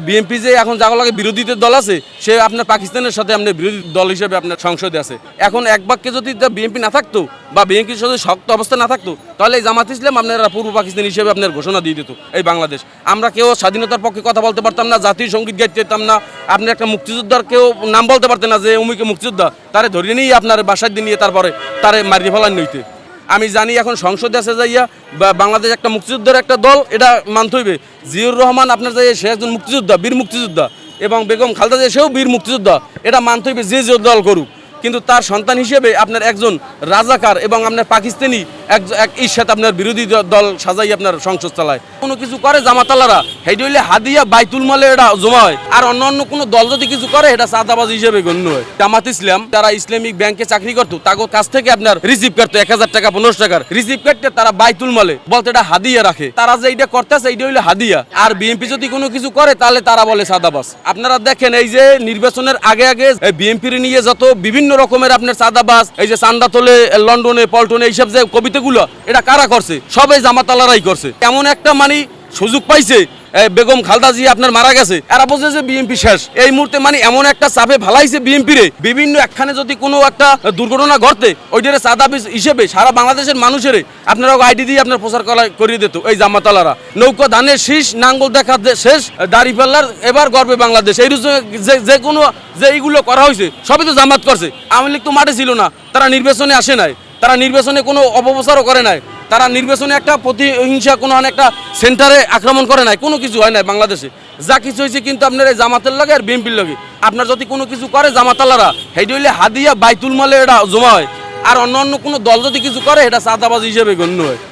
BNP যে এখন যাগুলোকে বিরোধীতে দল আছে, সে আপনার পাকিস্তানের সাথে আপনার বিরোধী দল হিসেবে আপনার সংসদে আছে। এখন এক বাক্যে যদি বিএনপি না থাকতো বা বিএনপির সাথে শক্ত অবস্থা না থাকতো, তাহলে এই জামাত ইসলাম আপনারা পূর্ব পাকিস্তান হিসেবে আপনার ঘোষণা দিয়ে দিত এই বাংলাদেশ। আমরা কেউ স্বাধীনতার পক্ষে কথা বলতে পারতাম না, জাতীয় সঙ্গীত গাইতে পারতাম না, আপনি একটা মুক্তিযোদ্ধার কেউ নাম বলতে পারতেন না যে অমুকে মুক্তিযোদ্ধা, তারে ধরিয়ে নিয়ে আপনার বাসায় দিয়ে নিয়ে তারপরে তারে মারিয়ে ফেলার নইতে। আমি জানি এখন সংসদে আছে যাইয়া বা বাংলাদেশ একটা মুক্তিযুদ্ধের একটা দল, এটা মানতে হইবে। জিয়ুর রহমান আপনার যাই সে একজন মুক্তিযোদ্ধা, বীর মুক্তিযোদ্ধা, এবং বেগম খালেদা জিয়া সেও বীর মুক্তিযোদ্ধা, এটা মানতে হইবে যে যে দল করুক। কিন্তু তার সন্তান হিসেবে আপনার একজন রাজাকার এবং আপনার পাকিস্তানি এক ইস্যাত আপনার বিরোধী দল সাজাই আপনার সংসদ চালায়। কোনো কিছু করে জামাতালারা হেডি হইলে হাদিয়া বাইতুল মালে এটা জমা হয়, আর অন্য কোনো দল যদি কিছু করে এটা চাঁদাবাজ হিসেবে গণ্য হয়। জামাত ইসলাম যারা ইসলামিক ব্যাংকে চাকরি করতো তাদের কাছ থেকে আপনার রিসিভ করতো 1000 টাকা 1500 টাকার রিসিভ করতে তারা বাইতুল মালে বলতে এটা হাদিয়া রাখে। তারা যে এইটা করতেছে এইটা হইলে হাদিয়া। আর বিএনপি যদি কোনো কিছু করে তাহলে তারা বলে চাঁদাবাজ। আপনারা দেখেন এই যে নির্বাচনের আগে আগে বিএনপির নিয়ে যত বিভিন্ন রকমের আপনার চাঁদাবাজ, এই যে চান্দা তোলে লন্ডনে পল্টনে এইসব যে কবিতাগুলো, এটা কারা করছে? সবাই জামাতালারাই করছে। এমন একটা মানে সুযোগ পাইছে, বেগম খালেদা জিয়া আপনার মারা গেছে, এরা বোঝে যে বিএনপি শেষ। এই মুহূর্তে মানে এমন একটা চাপে ভালাইছে বিএনপি রে, বিভিন্ন একখানে যদি কোনো একটা দুর্ঘটনা ঘটে ওইটারে চাঁদাবাজ হিসেবে সারা বাংলাদেশের মানুষের আপনারা আইডি দিয়ে আপনার প্রচার করিয়ে দিত এই জামাতালারা। নৌকা ধানের শীষ, নাঙ্গল দেখা শেষ, দাড়ি পাল্লার এবার গর্বে বাংলাদেশ। এই যে কোনো যে এইগুলো করা হয়েছে সবই তো জামাত করছে। আওয়ামী লীগ তো মাঠে ছিল না, তারা নির্বাচনে আসে নাই, তারা নির্বাচনে কোনো অপপ্রচারও করে নাই, তারা নির্বাচনে একটা প্রতিহিংসা কোনো একটা সেন্টারে আক্রমণ করে নাই, কোনো কিছু হয় নাই বাংলাদেশে। যা কিছু হয়েছে কিন্তু আপনার এই জামাতের লাগে আর বিএনপির লাগে। আপনার যদি কোনো কিছু করে জামাতালারা হেডি হইলে হাদিয়া বাইতুল মালে এটা জমা হয়, আর অন্য কোনো দল যদি কিছু করে এটা চাঁদাবাজ হিসেবে গণ্য হয়।